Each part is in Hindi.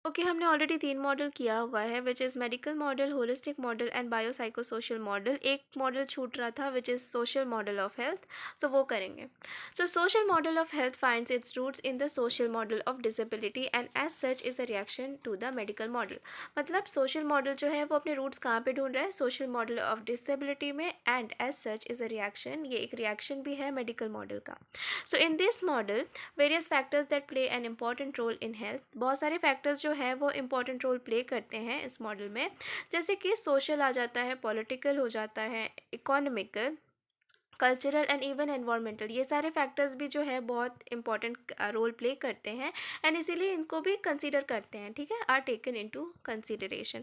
ओके, हमने ऑलरेडी 3 मॉडल किया हुआ है, which is medical model, holistic model and biopsychosocial model. एक मॉडल छूट रहा था which is social model of health, so वो करेंगे। So social model of health finds its roots in the social model of disability and as such is a reaction to the medical model. मतलब सोशल मॉडल जो है वो अपने रूट्स कहाँ पे ढूंढ रहा है? सोशल मॉडल ऑफ डिसेबिलिटी में, and as such is a reaction, ये एक रिएक्शन भी है मेडिकल मॉडल का। So in this model various factors that play an important role in health, बहुत सारे फैक्टर्स जो है वो इम्पॉर्टेंट रोल प्ले करते हैं इस मॉडल में। जैसे कि सोशल आ जाता है, पॉलिटिकल हो जाता है, economical, cultural and even environmental, ये सारे फैक्टर्स भी जो है बहुत इंपॉर्टेंट रोल प्ले करते हैं, एंड इसीलिए इनको भी कंसीडर करते हैं, ठीक है, are taken into consideration.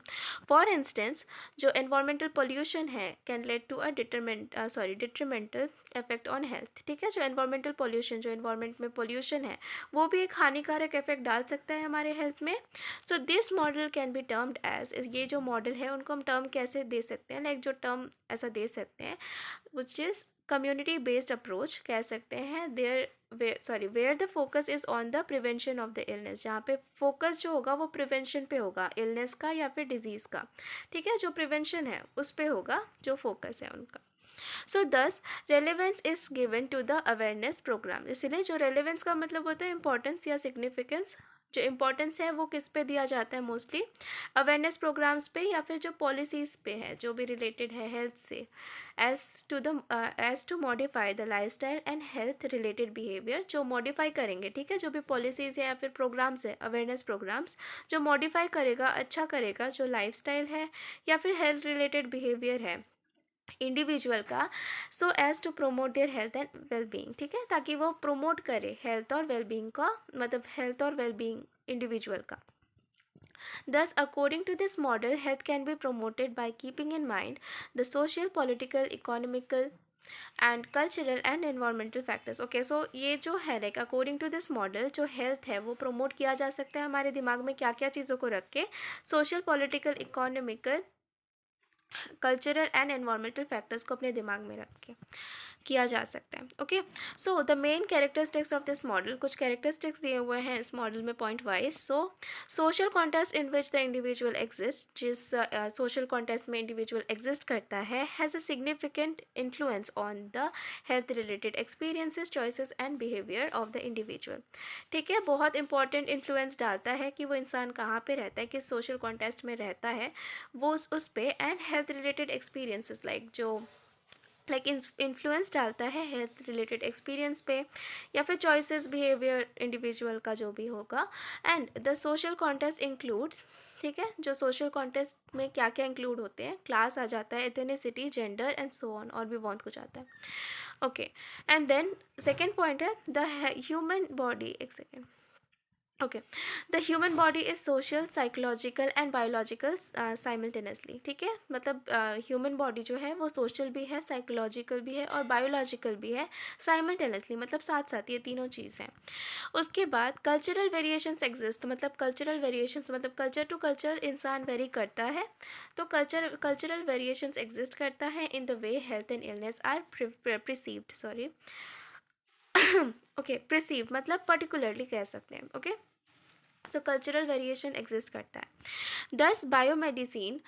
For instance, जो एनवायरमेंटल पोल्यूशन है can lead to a detrimental effect on health, ठीक है। जो एनवायरमेंटल पोल्यूशन, जो एनवायरमेंट में पोल्यूशन है, वो भी एक हानिकारक इफेक्ट डाल सकता है हमारे हेल्थ में। So this model can be termed as, ये जो मॉडल है उनको हम टर्म कैसे दे सकते हैं, लाइक जो टर्म ऐसा दे सकते हैं which is community based approach कह सकते हैं। Where the focus is on the prevention of the illness, जहाँ पे फोकस जो होगा वो प्रिवेंशन पे होगा, इलनेस का या फिर डिजीज़ का, ठीक है। जो प्रिवेंशन है उस पे होगा जो फोकस है उनका। So this relevance is given to the awareness program, इसलिए जो रेलिवेंस का मतलब होता है इंपॉर्टेंस या सिग्निफिकेंस, जो इम्पोर्टेंस है वो किस पे दिया जाता है? मोस्टली अवेयरनेस प्रोग्राम्स पे या फिर जो पॉलिसीज़ पे है जो भी रिलेटेड है हेल्थ से, as to modify the lifestyle and health related behaviour, जो मॉडिफाई करेंगे, ठीक है, जो भी पॉलिसीज़ है या फिर प्रोग्राम्स है, अवेयरनेस प्रोग्राम्स जो मॉडिफाई करेगा, अच्छा करेगा जो लाइफ स्टाइल है या फिर हेल्थ रिलेटेड बिहेवियर है इंडिविजुअल का, so as to promote their health and wellbeing, ठीक है, ताकि वो प्रोमोट करे हेल्थ और वेलबींग का, मतलब हेल्थ और वेलबींग इंडिविजुअल का। Thus, according to this model, health can be promoted by keeping in mind the social, political, economical, and cultural and environmental factors. Okay, so ये जो है like according to this model, जो हेल्थ है वो प्रमोट किया जा सकता है हमारे दिमाग में क्या क्या चीज़ों को रख के? Social, political, economical, cultural and environmental factors को अपने दिमाग में रख के किया जा सकता है। Okay, so the main characteristics of this model, कुछ कैरेक्टरिस्टिक्स दिए हुए हैं इस मॉडल में point wise. So social contest in which the individual exist, जिस सोशल कॉन्टेस्ट में इंडिविजुअल एग्जिस्ट करता है, has a significant influence on the health related experiences, choices and behaviour of the individual, ठीक है। बहुत इंपॉर्टेंट इन्फ्लुएंस डालता है कि वो इंसान कहाँ पे रहता है, किस सोशल कॉन्टेस्ट में रहता है, वो उस पे, and health related experiences, like influence डालता है हेल्थ रिलेटेड एक्सपीरियंस पे या फिर चॉइसेस, बिहेवियर इंडिविजुअल का जो भी होगा। And the social contest includes, ठीक है, जो सोशल कॉन्टेस्ट में क्या क्या इंक्लूड होते हैं, क्लास आ जाता है, ethnicity, gender and so on, और भी बहुत कुछ आता है। Okay, and then second point है द ह्यूमन बॉडी, एक second. Okay, the human body is social, psychological and biological simultaneously, ठीक है। मतलब ह्यूमन बॉडी जो है वो सोशल भी है, साइकोलॉजिकल भी है और बायोलॉजिकल भी है साइमल्टेनियसली, मतलब साथ साथ ये तीनों चीज़ हैं। उसके बाद कल्चरल वेरिएशंस एग्जिस्ट, मतलब कल्चरल वेरिएशंस मतलब कल्चर टू कल्चर इंसान वेरी करता है, तो कल्चरल वेरिएशंस एग्जिस्ट करता है in the way health and illness are perceived, sorry okay, perceive मतलब पर्टिकुलरली कह सकते हैं। Okay, so cultural variation exist करता है। दस बायोमेडिसिन,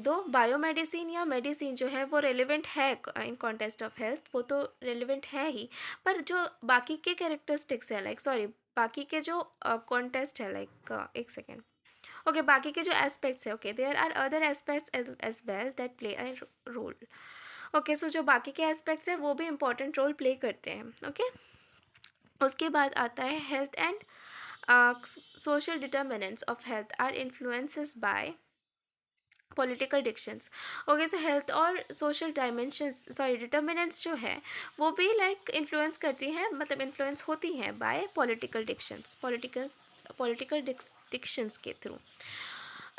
दो बायोमेडिसिन या मेडिसिन जो है वो रेलिवेंट है इन कॉन्टेस्ट ऑफ हेल्थ, वो तो रेलिवेंट है ही, पर जो बाकी के कैरेक्टरिस्टिक्स है, बाकी के जो कॉन्टेस्ट है, एक सेकेंड, ओके, बाकी के जो एस्पेक्ट्स है, okay, there are other aspects as well that play a role. Okay, so जो बाकी के एस्पेक्ट्स हैं वो भी इंपॉर्टेंट रोल प्ले करते हैं। ओके, उसके बाद आता है health and social determinants of health are influences by political dictions। Okay, so health और सोशल डायमेंशंस, डिटर्मिनेंट्स जो है वो भी इन्फ्लुएंस करती हैं, मतलब इन्फ्लुएंस होती हैं बाय पॉलिटिकल डिक्शंस, पॉलिटिकल डिक्शंस के through.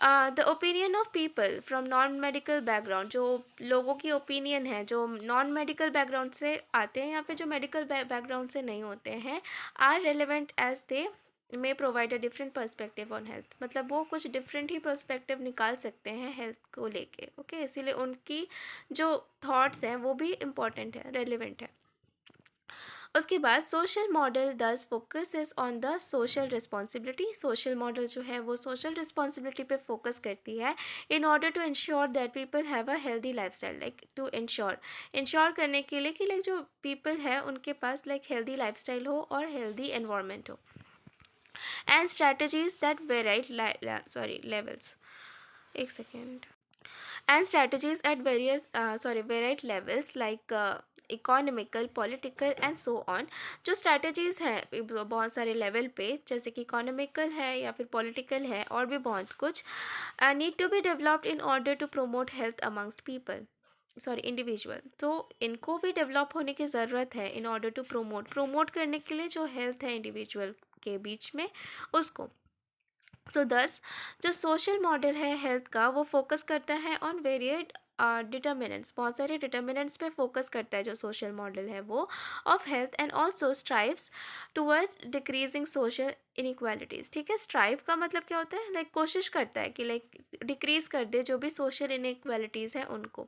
The opinion of people from non medical background, जो लोगों की ओपिनियन है जो नॉन मेडिकल बैकग्राउंड से आते हैं या फिर जो मेडिकल बैकग्राउंड से नहीं होते हैं, are relevant as they may provide a different perspective on health, मतलब वो कुछ डिफरेंट ही पर्सपेक्टिव निकाल सकते हैं हेल्थ को लेके। ओके, इसीलिए उनकी जो थॉट्स हैं वो भी इम्पॉर्टेंट है, रेलिवेंट है। उसके बाद social model this focuses on the social responsibility. Social model जो है वो सोशल रिस्पॉन्सिबिलिटी पे फोकस करती है in order to ensure that people have a healthy lifestyle, like to ensure करने के लिए कि लाइक जो पीपल है उनके पास लाइक हेल्दी लाइफ स्टाइल हो और हेल्दी एनवायरमेंट हो। And strategies that varied levels, एक second, and strategies at varied levels like economical, political and so on. जो स्ट्रैटेजीज़ हैं बहुत सारे लेवल पे, जैसे कि इकोनॉमिकल है या फिर पॉलिटिकल है और भी बहुत कुछ, need to be developed in order to promote health amongst people, individual. तो इनको भी डेवलप होने की ज़रूरत है इन ऑर्डर टू प्रोमोट करने के लिए जो हेल्थ है इंडिविजुअल के बीच में उसको। सो दस जो सोशल मॉडल है हेल्थ का वो फोकस करता है ऑन वेरियड डिटर्मिनेंट्स, बहुत सारे डिटर्मिनेंट्स पे फोकस करता है जो सोशल मॉडल है वो of health, and also strives towards decreasing social inequalities. ठीक है, स्ट्राइव का मतलब क्या होता है, लाइक कोशिश करता है कि लाइक डिक्रीज कर दे जो भी सोशल इनइक्वालिटीज़ हैं उनको।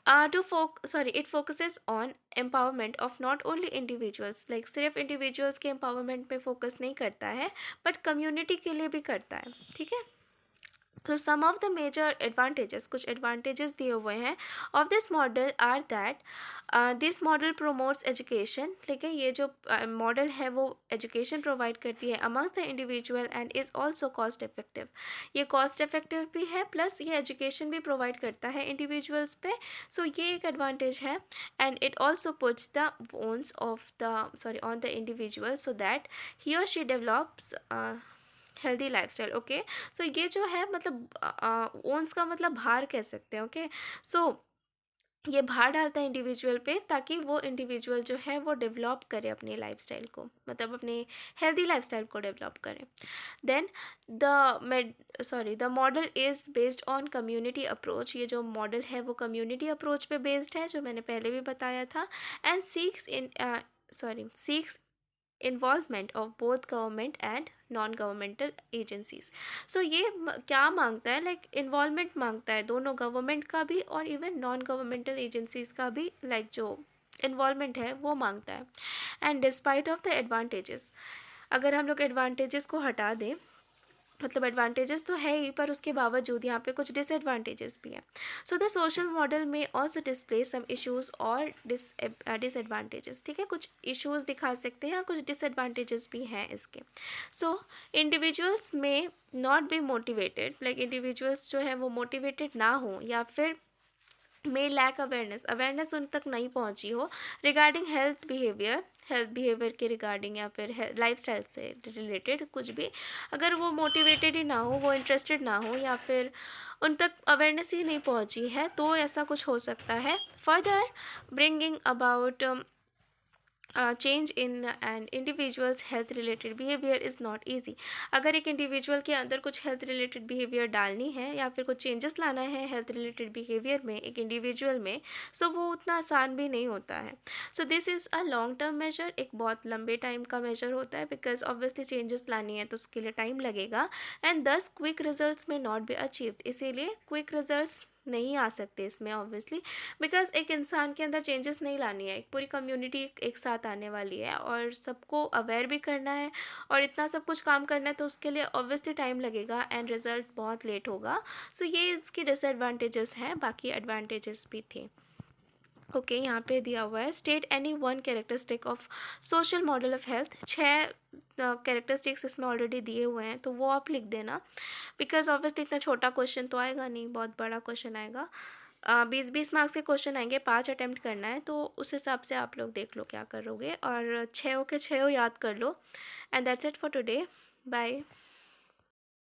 It focuses on empowerment of not only individuals, like सिर्फ individuals के empowerment पे focus नहीं करता है but community के लिए भी करता है। ठीक है, तो some of the major advantages, कुछ एडवांटेजेस दिए हुए हैं of this model are that this model promotes education. ठीक है, ये जो मॉडल है वो एजुकेशन प्रोवाइड करती है amongst the individual and is also cost effective. ये कॉस्ट इफेक्टिव भी है प्लस ये एजुकेशन भी प्रोवाइड करता है इंडिविजुअल्स पे, सो ये एक एडवांटेज है। And it also puts the onus of the on the individual so that he और she develops healthy lifestyle. Okay, so ये जो है मतलब ओन्स का मतलब भार कह सकते हैं। ओके, सो ये भार डालता है इंडिविजुअल पे ताकि वो इंडिविजुअल जो है वो डेवलप करे अपनी लाइफ स्टाइल को, मतलब अपने हेल्दी लाइफ स्टाइल को डेवलप करे। Then the model is based on community approach. ये जो मॉडल है वो कम्युनिटी अप्रोच पे बेस्ड है जो मैंने पहले भी बताया था। And seeks involvement of both government and non governmental agencies. So ये क्या मांगता है, लाइक इन्वॉल्वमेंट मांगता है दोनों गवर्नमेंट का भी और इवन नॉन गवर्नमेंटल एजेंसीज का भी, लाइक जो इन्वॉल्वमेंट है वो मांगता है। And despite of the advantages, अगर हम लोग एडवांटेजेस को हटा दें, मतलब एडवांटेजेस तो है ही पर उसके बावजूद यहाँ पे कुछ डिसएडवांटेजेस भी हैं। सो द सोशल मॉडल में ऑल्सो डिस्प्ले सम इश्यूज और डिसएडवांटेजेस। ठीक है, कुछ इश्यूज दिखा सकते हैं, कुछ डिसएडवांटेजेस भी हैं इसके। सो इंडिविजुअल्स में not be motivated, like individuals जो है वो मोटिवेटेड ना हो या फिर मे लैक अवेयरनेस उन तक नहीं पहुंची हो रिगार्डिंग हेल्थ बिहेवियर के रिगार्डिंग या फिर लाइफ स्टाइल से रिलेटेड कुछ भी, अगर वो मोटिवेटेड ही ना हो, वो इंटरेस्टेड ना हो या फिर उन तक अवेयरनेस ही नहीं पहुंची है, तो ऐसा कुछ हो सकता है। Further bringing about change in an individuals health related behaviour is not easy. अगर एक इंडिविजुअल के अंदर कुछ हेल्थ रिलेटेड बिहेवियर डालनी है या फिर कुछ चेंजेस लाना है हेल्थ रिलेटेड बिहेवियर में एक इंडिविजुअल में, सो वो उतना आसान भी नहीं होता है। So this is a long term measure, एक बहुत लंबे टाइम का मेजर होता है बिकॉज ऑब्वियसली चेंजेस लानी है तो उसके लिए टाइम लगेगा। एंड 10 क्विक रिजल्ट्स में नॉट बी अचीव्ड, इसीलिए क्विक रिजल्ट्स नहीं आ सकते इसमें ऑब्वियसली, बिकॉज एक इंसान के अंदर चेंजेस नहीं लानी है, एक पूरी कम्युनिटी एक साथ आने वाली है और सबको अवेयर भी करना है और इतना सब कुछ काम करना है, तो उसके लिए ऑब्वियसली टाइम लगेगा एंड रिजल्ट बहुत लेट होगा। सो ये इसकी डिसएडवांटेजेस हैं, बाकी एडवांटेजेस भी थे। ओके, यहाँ पे दिया हुआ है state any one characteristic of social model of health. 6 characteristics इसमें ऑलरेडी दिए हुए हैं तो वो आप लिख देना, बिकॉज ऑब्वियसली इतना छोटा क्वेश्चन तो आएगा नहीं, बहुत बड़ा क्वेश्चन आएगा। 20-20 मार्क्स के क्वेश्चन आएंगे, 5 अटैम्प्ट करना है, तो उस हिसाब से आप लोग देख लो क्या करोगे, और 6 के 6 याद कर लो। And that's it for today, bye.